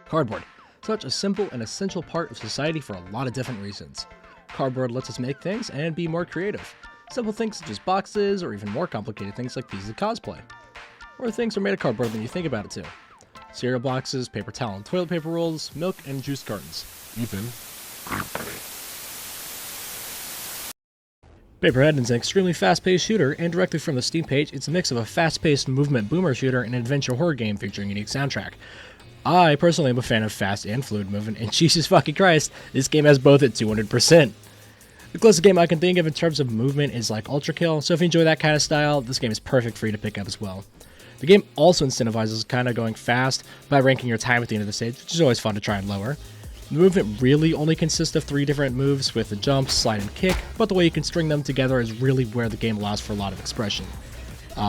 Cardboard. Such a simple and essential part of society for a lot of different reasons. Cardboard lets us make things and be more creative. Simple things such as boxes, or even more complicated things like pieces of cosplay. More things are made of cardboard than you think about it too. Cereal boxes, paper towel and toilet paper rolls, milk and juice cartons. Even Paperhead is an extremely fast-paced shooter, and directly from the Steam page, it's a mix of a fast-paced movement boomer shooter and an adventure horror game featuring a unique soundtrack. I personally am a fan of fast and fluid movement, and Jesus fucking Christ, this game has both at 200%. The closest game I can think of in terms of movement is like Ultra Kill, so if you enjoy that kind of style, this game is perfect for you to pick up as well. The game also incentivizes kind of going fast by ranking your time at the end of the stage, which is always fun to try and lower. The movement really only consists of 3 different moves with a jump, slide, and kick, but the way you can string them together is really where the game allows for a lot of expression.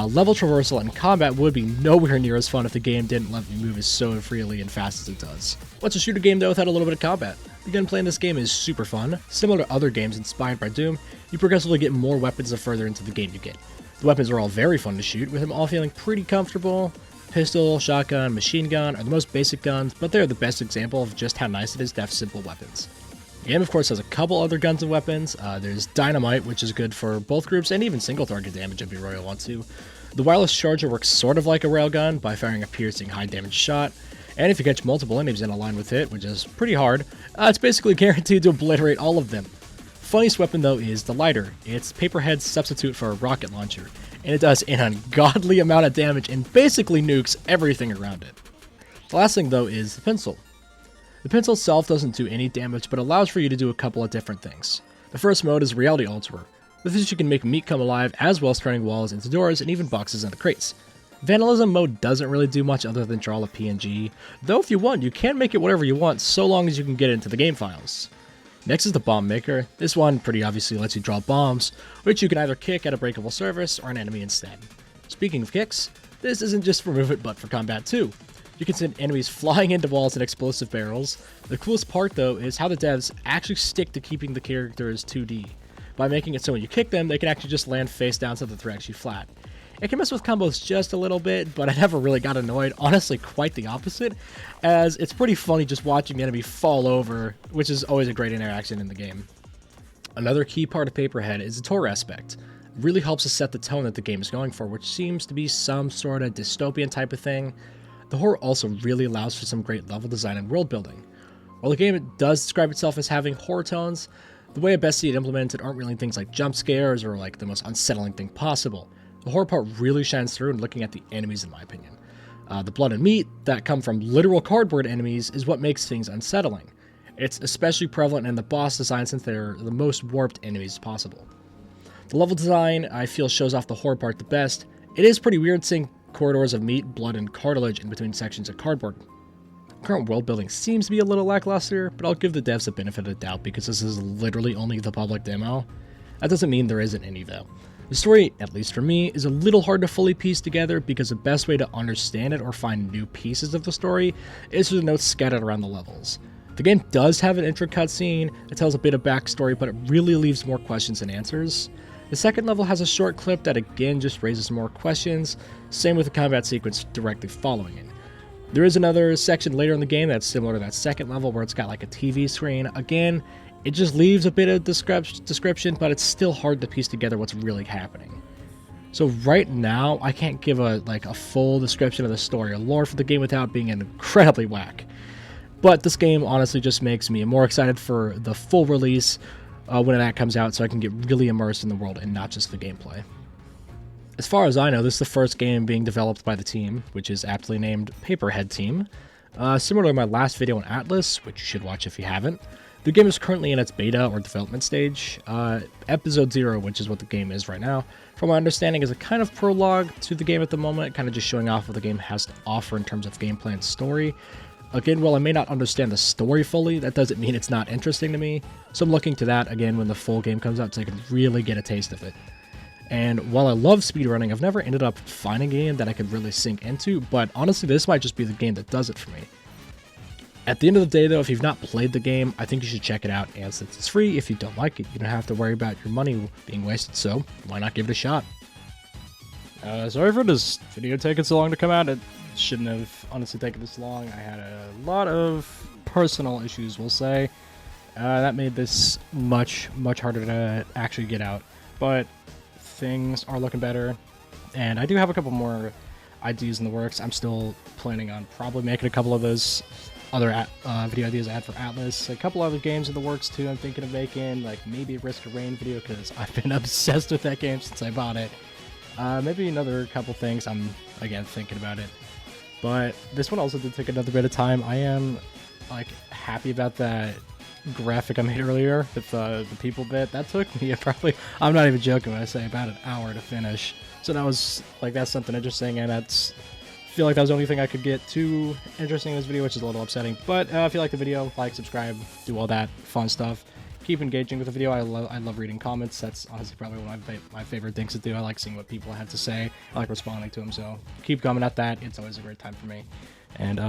Level traversal and combat would be nowhere near as fun if the game didn't let me move as so freely and fast as it does. What's a shooter game though without a little bit of combat? The gunplay in this game is super fun. Similar to other games inspired by Doom, you progressively get more weapons the further into the game you get. The weapons are all very fun to shoot, with them all feeling pretty comfortable. Pistol, shotgun, machine gun are the most basic guns, but they're the best example of just how nice it is to have simple weapons. The game of course has a couple other guns and weapons. There's dynamite, which is good for both groups and even single target damage if you really want to. The wireless charger works sort of like a railgun by firing a piercing high damage shot, and if you catch multiple enemies in a line with it, which is pretty hard, it's basically guaranteed to obliterate all of them. Funniest weapon though is the lighter. It's Paperhead's substitute for a rocket launcher, and it does an ungodly amount of damage and basically nukes everything around it. The last thing though is the pencil. The pencil itself doesn't do any damage, but allows for you to do a couple of different things. The first mode is Reality Alterer. With this you can make meat come alive, as well as turning walls into doors and even boxes into crates. Vandalism mode doesn't really do much other than draw a PNG, though if you want, you can make it whatever you want so long as you can get it into the game files. Next is the Bomb Maker. This one pretty obviously lets you draw bombs, which you can either kick at a breakable surface or an enemy instead. Speaking of kicks, this isn't just for movement but for combat too. You can send enemies flying into walls and explosive barrels. The coolest part though is how the devs actually stick to keeping the characters 2D, by making it so when you kick them, they can actually just land face down so that they're actually flat. It can mess with combos just a little bit, but I never really got annoyed. Honestly, quite the opposite, as it's pretty funny just watching the enemy fall over, which is always a great interaction in the game. Another key part of Paperhead is the horror aspect. It really helps to set the tone that the game is going for, which seems to be some sort of dystopian type of thing. The horror also really allows for some great level design and world building. While the game does describe itself as having horror tones, the way I best see it implemented aren't really things like jump scares or like the most unsettling thing possible. The horror part really shines through in looking at the enemies in my opinion. The blood and meat that come from literal cardboard enemies is what makes things unsettling. It's especially prevalent in the boss design since they're the most warped enemies possible. The level design I feel shows off the horror part the best. It is pretty weird seeing corridors of meat, blood, and cartilage in between sections of cardboard. Current world building seems to be a little lackluster, but I'll give the devs the benefit of the doubt because this is literally only the public demo. That doesn't mean there isn't any though. The story, at least for me, is a little hard to fully piece together because the best way to understand it or find new pieces of the story is through the notes scattered around the levels. The game does have an intro cutscene that tells a bit of backstory, but it really leaves more questions than answers. The second level has a short clip that again just raises more questions, same with the combat sequence directly following it. There is another section later in the game that's similar to that second level where it's got like a TV screen. Again, it just leaves a bit of description, but it's still hard to piece together what's really happening. So right now, I can't give a full description of the story or lore for the game without being incredibly whack. But this game honestly just makes me more excited for the full release when that comes out so I can get really immersed in the world and not just the gameplay. As far as I know, this is the first game being developed by the team, which is aptly named Paperhead Team. Similar to my last video on Atlas, which you should watch if you haven't, the game is currently in its beta or development stage. Episode 0, which is what the game is right now, from my understanding is a kind of prologue to the game at the moment, kind of just showing off what the game has to offer in terms of gameplay and story. Again, while I may not understand the story fully, that doesn't mean it's not interesting to me, so I'm looking to that again when the full game comes out so I can really get a taste of it. And while I love speedrunning, I've never ended up finding a game that I could really sink into, but honestly this might just be the game that does it for me. At the end of the day though, if you've not played the game, I think you should check it out, and since it's free, if you don't like it, you don't have to worry about your money being wasted, so why not give it a shot? Sorry for this video taking so long to come out. It shouldn't have honestly taken this long. I had a lot of personal issues, we'll say. That made this much harder to actually get out. But things are looking better, and I do have a couple more ideas in the works. I'm still planning on probably making a couple of those other video ideas I had for Atlas. A couple other games in the works too I'm thinking of making, like maybe a Risk of Rain video, because I've been obsessed with that game since I bought it. Maybe another couple things. I'm, again, thinking about it. But this one also did take another bit of time. I am, like, happy about that graphic I made earlier with the people bit. That took me probably, I'm not even joking when I say about an hour to finish. So that was, like, that's something interesting, and that's, I feel like that was the only thing I could get too interesting in this video, which is a little upsetting. But if you like the video, like, subscribe, do all that fun stuff. Keep engaging with the video. I love reading comments. That's honestly probably one of my favorite things to do. I like seeing what people have to say. I like responding to them, so keep coming at that. It's always a great time for me. And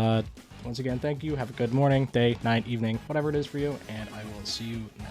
once again, thank you. Have a good morning, day, night, evening, whatever it is for you, and I will see you next time.